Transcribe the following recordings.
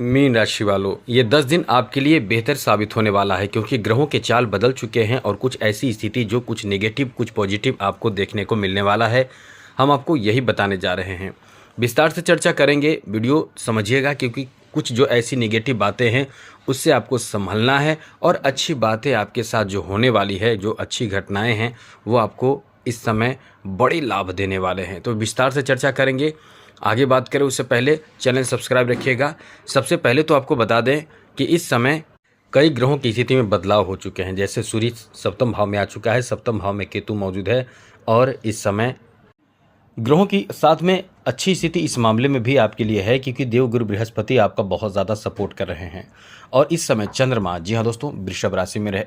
Mean राशि वालों, ये 10 दिन आपके लिए बेहतर साबित होने वाला है क्योंकि ग्रहों के चाल बदल चुके हैं और कुछ ऐसी स्थिति जो कुछ नेगेटिव कुछ पॉजिटिव आपको देखने को मिलने वाला है। हम आपको यही बताने जा रहे हैं, विस्तार से चर्चा करेंगे, वीडियो समझिएगा क्योंकि कुछ जो ऐसी नेगेटिव बातें हैं उससे आपको संभलना है और अच्छी बातें आपके साथ जो होने वाली है, जो अच्छी घटनाएं हैं वो आपको इस समय बड़े लाभ देने वाले हैं। तो विस्तार से चर्चा करेंगे। आगे बात करें उससे पहले चैनल सब्सक्राइब रखिएगा। सबसे पहले तो आपको बता दें कि इस समय कई ग्रहों की स्थिति में बदलाव हो चुके हैं। जैसे सूर्य सप्तम भाव में आ चुका है, सप्तम भाव में केतु मौजूद है और इस समय ग्रहों की साथ में अच्छी स्थिति इस मामले में भी आपके लिए है क्योंकि देवगुरु बृहस्पति आपका बहुत ज़्यादा सपोर्ट कर रहे हैं। और इस समय चंद्रमा, जी हाँ दोस्तों, वृषभ राशि में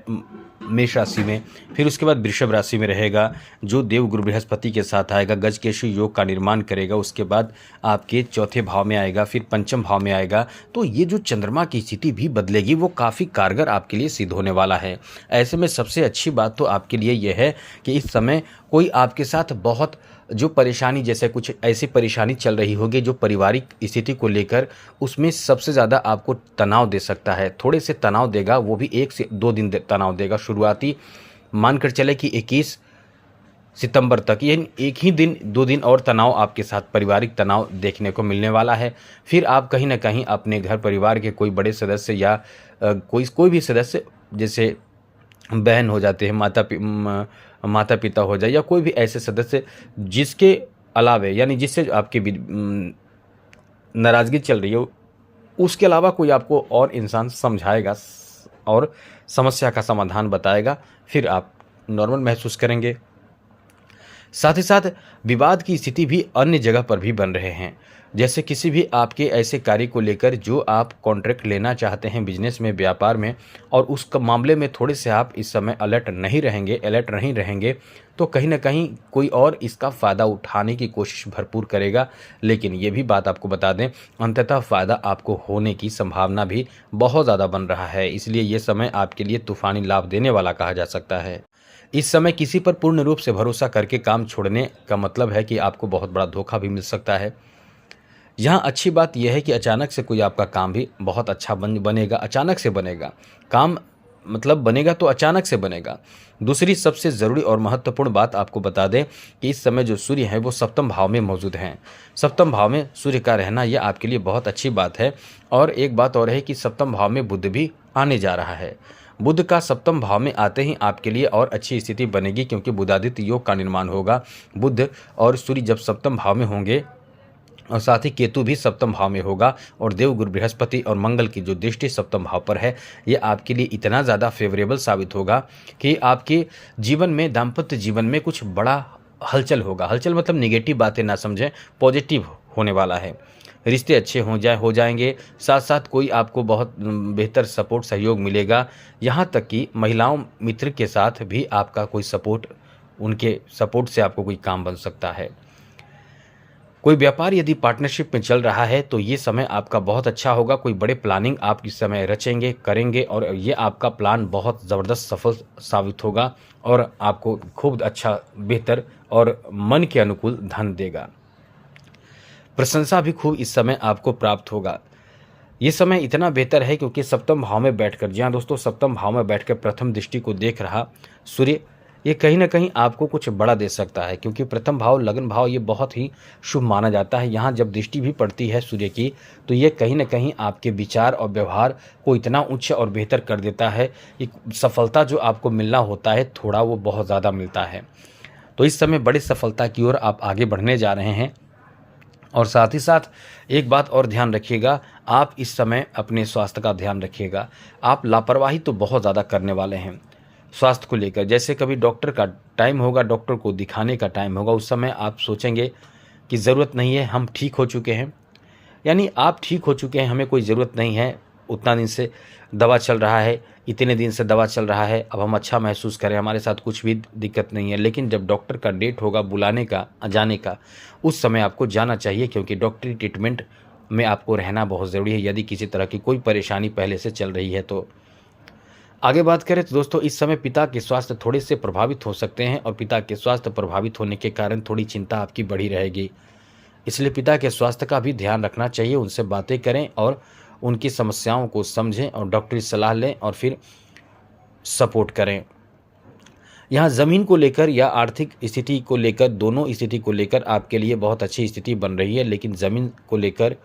मेष राशि में, फिर उसके बाद वृषभ राशि में रहेगा जो देवगुरु बृहस्पति के साथ आएगा, गजकेशरी योग का निर्माण करेगा। उसके बाद आपके चौथे भाव में आएगा, फिर पंचम भाव में आएगा। तो ये जो चंद्रमा की स्थिति भी बदलेगी वो काफ़ी कारगर आपके लिए सिद्ध होने वाला है। ऐसे में सबसे अच्छी बात तो आपके लिए यह है कि इस समय कोई आपके साथ बहुत जो परेशानी, जैसे कुछ ऐसी परेशानी चल रही होगी जो पारिवारिक स्थिति को लेकर, उसमें सबसे ज़्यादा आपको तनाव दे सकता है। थोड़े से तनाव देगा, वो भी 1 से 2 दिन तनाव देगा। शुरुआती मानकर चले कि 21 सितंबर तक, ये एक ही दिन 2 दिन और तनाव आपके साथ पारिवारिक तनाव देखने को मिलने वाला है। फिर आप कहीं ना कहीं अपने घर परिवार के कोई बड़े सदस्य या कोई भी सदस्य, जैसे बहन हो जाते हैं, माता पिता हो जाए या कोई भी ऐसे सदस्य जिसके अलावे, यानी जिससे आपकी नाराज़गी चल रही हो, उसके अलावा कोई आपको और इंसान समझाएगा और समस्या का समाधान बताएगा, फिर आप नॉर्मल महसूस करेंगे। साथ ही साथ विवाद की स्थिति भी अन्य जगह पर भी बन रहे हैं। जैसे किसी भी आपके ऐसे कार्य को लेकर जो आप कॉन्ट्रैक्ट लेना चाहते हैं बिजनेस में, व्यापार में, और उस मामले में थोड़े से आप इस समय अलर्ट नहीं रहेंगे तो कहीं ना कहीं कोई और इसका फ़ायदा उठाने की कोशिश भरपूर करेगा। लेकिन ये भी बात आपको बता दें, अंततः फ़ायदा आपको होने की संभावना भी बहुत ज़्यादा बन रहा है। इसलिए ये समय आपके लिए तूफानी लाभ देने वाला कहा जा सकता है। इस समय किसी पर पूर्ण रूप से भरोसा करके काम छोड़ने का मतलब है कि आपको बहुत बड़ा धोखा भी मिल सकता है। यहाँ अच्छी बात यह है कि अचानक से कोई आपका काम भी बहुत अच्छा बनेगा, अचानक से बनेगा काम, मतलब बनेगा तो अचानक से बनेगा। दूसरी सबसे ज़रूरी और महत्वपूर्ण बात आपको बता दें कि इस समय जो सूर्य है वो सप्तम भाव में मौजूद हैं। सप्तम भाव में सूर्य का रहना यह आपके लिए बहुत अच्छी बात है। और एक बात और है कि सप्तम भाव में बुध भी आने जा रहा है। बुध का सप्तम भाव में आते ही आपके लिए और अच्छी स्थिति बनेगी क्योंकि बुधादित्य योग का निर्माण होगा। बुध और सूर्य जब सप्तम भाव में होंगे और साथ ही केतु भी सप्तम भाव में होगा और देवगुरु बृहस्पति और मंगल की जो दृष्टि सप्तम भाव पर है, ये आपके लिए इतना ज़्यादा फेवरेबल साबित होगा कि आपके जीवन में, दाम्पत्य जीवन में कुछ बड़ा हलचल होगा। हलचल मतलब नेगेटिव बातें ना समझें, पॉजिटिव होने वाला है। रिश्ते अच्छे हो जाएंगे। साथ साथ कोई आपको बहुत बेहतर सपोर्ट, सहयोग मिलेगा। यहाँ तक कि महिलाओं मित्र के साथ भी आपका कोई सपोर्ट, उनके सपोर्ट से आपको कोई काम बन सकता है। कोई व्यापार यदि पार्टनरशिप में चल रहा है तो ये समय आपका बहुत अच्छा होगा। कोई बड़े प्लानिंग आप इस समय रचेंगे, करेंगे और ये आपका प्लान बहुत ज़बरदस्त सफल साबित होगा और आपको खूब अच्छा, बेहतर और मन के अनुकूल धन देगा। प्रशंसा भी खूब इस समय आपको प्राप्त होगा। ये समय इतना बेहतर है क्योंकि सप्तम भाव में बैठकर, जी हाँ दोस्तों, सप्तम भाव में बैठकर प्रथम दृष्टि को देख रहा सूर्य, ये कहीं ना कहीं आपको कुछ बड़ा दे सकता है क्योंकि प्रथम भाव, लग्न भाव, ये बहुत ही शुभ माना जाता है। यहाँ जब दृष्टि भी पड़ती है सूर्य की तो ये कहीं ना कहीं आपके विचार और व्यवहार को इतना उच्च और बेहतर कर देता है कि सफलता जो आपको मिलना होता है थोड़ा, वो बहुत ज़्यादा मिलता है। तो इस समय बड़ी सफलता की ओर आप आगे बढ़ने जा रहे हैं। और साथ ही साथ एक बात और ध्यान रखिएगा, आप इस समय अपने स्वास्थ्य का ध्यान रखिएगा। आप लापरवाही तो बहुत ज़्यादा करने वाले हैं स्वास्थ्य को लेकर। जैसे कभी डॉक्टर का टाइम होगा, डॉक्टर को दिखाने का टाइम होगा, उस समय आप सोचेंगे कि ज़रूरत नहीं है, हम ठीक हो चुके हैं। यानी आप ठीक हो चुके हैं, हमें कोई ज़रूरत नहीं है, उतना दिन से दवा चल रहा है, इतने दिन से दवा चल रहा है, अब हम अच्छा महसूस करें, हमारे साथ कुछ भी दिक्कत नहीं है। लेकिन जब डॉक्टर का डेट होगा बुलाने का, जाने का, उस समय आपको जाना चाहिए क्योंकि डॉक्टरी ट्रीटमेंट में आपको रहना बहुत ज़रूरी है यदि किसी तरह की कोई परेशानी पहले से चल रही है तो। आगे बात करें तो दोस्तों, इस समय पिता के स्वास्थ्य थोड़े से प्रभावित हो सकते हैं और पिता के स्वास्थ्य प्रभावित होने के कारण थोड़ी चिंता आपकी बढ़ी रहेगी। इसलिए पिता के स्वास्थ्य का भी ध्यान रखना चाहिए, उनसे बातें करें और उनकी समस्याओं को समझें और डॉक्टरी सलाह लें और फिर सपोर्ट करें। यहाँ ज़मीन को लेकर या आर्थिक स्थिति को लेकर, दोनों स्थिति को लेकर आपके लिए बहुत अच्छी स्थिति बन रही है, लेकिन ज़मीन को लेकर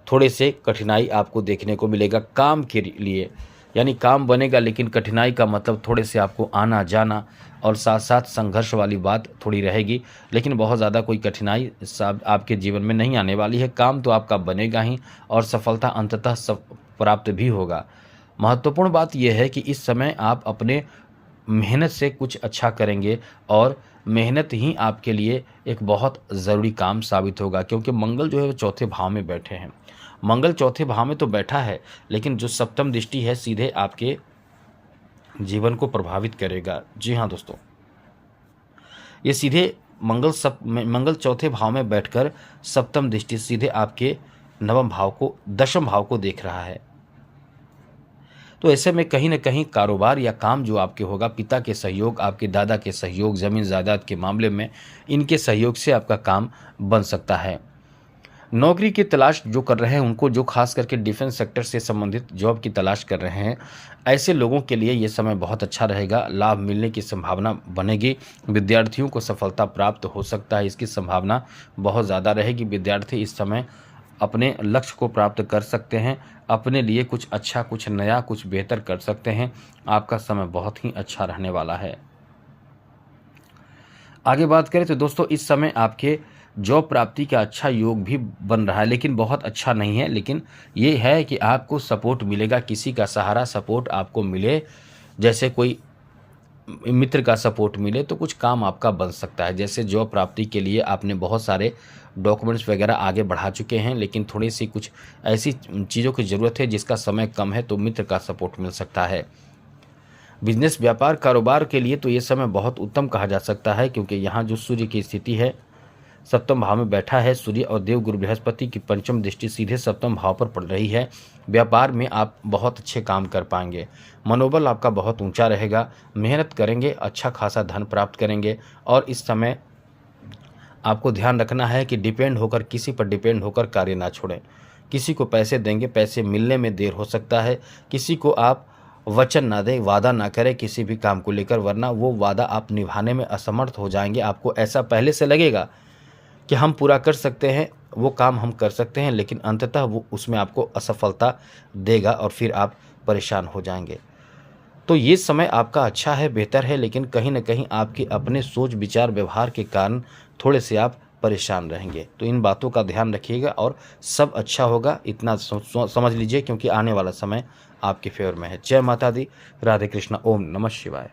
थोड़े से कठिनाई आपको देखने को मिलेगा काम के लिए। यानी काम बनेगा, लेकिन कठिनाई का मतलब थोड़े से आपको आना जाना और साथ साथ संघर्ष वाली बात थोड़ी रहेगी, लेकिन बहुत ज़्यादा कोई कठिनाई आपके जीवन में नहीं आने वाली है। काम तो आपका बनेगा ही और सफलता अंततः प्राप्त भी होगा। महत्वपूर्ण बात यह है कि इस समय आप अपने मेहनत से कुछ अच्छा करेंगे और मेहनत ही आपके लिए एक बहुत ज़रूरी काम साबित होगा, क्योंकि मंगल जो है वो चौथे भाव में बैठे हैं। मंगल चौथे भाव में तो बैठा है, लेकिन जो सप्तम दृष्टि है सीधे आपके जीवन को प्रभावित करेगा। जी हाँ दोस्तों, ये सीधे मंगल चौथे भाव में बैठकर सप्तम दृष्टि सीधे आपके नवम भाव को, दशम भाव को देख रहा है। तो ऐसे में कहीं ना कहीं कारोबार या काम जो आपके होगा, पिता के सहयोग, आपके दादा के सहयोग, ज़मीन जायदाद के मामले में इनके सहयोग से आपका काम बन सकता है। नौकरी की तलाश जो कर रहे हैं उनको, जो खास करके डिफेंस सेक्टर से संबंधित जॉब की तलाश कर रहे हैं, ऐसे लोगों के लिए ये समय बहुत अच्छा रहेगा। लाभ मिलने की संभावना बनेगी। विद्यार्थियों को सफलता प्राप्त हो सकता है, इसकी संभावना बहुत ज़्यादा रहेगी। विद्यार्थी इस समय अपने लक्ष्य को प्राप्त कर सकते हैं, अपने लिए कुछ अच्छा, कुछ नया, कुछ बेहतर कर सकते हैं। आपका समय बहुत ही अच्छा रहने वाला है। आगे बात करें तो दोस्तों, इस समय आपके जॉब प्राप्ति का अच्छा योग भी बन रहा है, लेकिन बहुत अच्छा नहीं है। लेकिन ये है कि आपको सपोर्ट मिलेगा, किसी का सहारा सपोर्ट आपको मिले, जैसे कोई मित्र का सपोर्ट मिले तो कुछ काम आपका बन सकता है। जैसे जॉब प्राप्ति के लिए आपने बहुत सारे डॉक्यूमेंट्स वगैरह आगे बढ़ा चुके हैं, लेकिन थोड़ी सी कुछ ऐसी चीज़ों की ज़रूरत है जिसका समय कम है, तो मित्र का सपोर्ट मिल सकता है। बिजनेस, व्यापार, कारोबार के लिए तो ये समय बहुत उत्तम कहा जा सकता है, क्योंकि यहाँ जो सूर्य की स्थिति है, सप्तम भाव में बैठा है सूर्य और देवगुरु बृहस्पति की पंचम दृष्टि सीधे सप्तम भाव पर पड़ रही है। व्यापार में आप बहुत अच्छे काम कर पाएंगे, मनोबल आपका बहुत ऊंचा रहेगा, मेहनत करेंगे, अच्छा खासा धन प्राप्त करेंगे। और इस समय आपको ध्यान रखना है कि किसी पर डिपेंड होकर कार्य ना छोड़ें। किसी को पैसे देंगे, पैसे मिलने में देर हो सकता है। किसी को आप वचन ना दें, वादा ना करें किसी भी काम को लेकर, वरना वो वादा आप निभाने में असमर्थ हो जाएंगे। आपको ऐसा पहले से लगेगा कि हम पूरा कर सकते हैं, वो काम हम कर सकते हैं, लेकिन अंततः वो उसमें आपको असफलता देगा और फिर आप परेशान हो जाएंगे। तो ये समय आपका अच्छा है, बेहतर है, लेकिन कहीं ना कहीं आपके अपने सोच, विचार, व्यवहार के कारण थोड़े से आप परेशान रहेंगे। तो इन बातों का ध्यान रखिएगा और सब अच्छा होगा, इतना समझ लीजिए, क्योंकि आने वाला समय आपके फेवर में है। जय माता दी, राधे कृष्णा, ओम नमः शिवाय।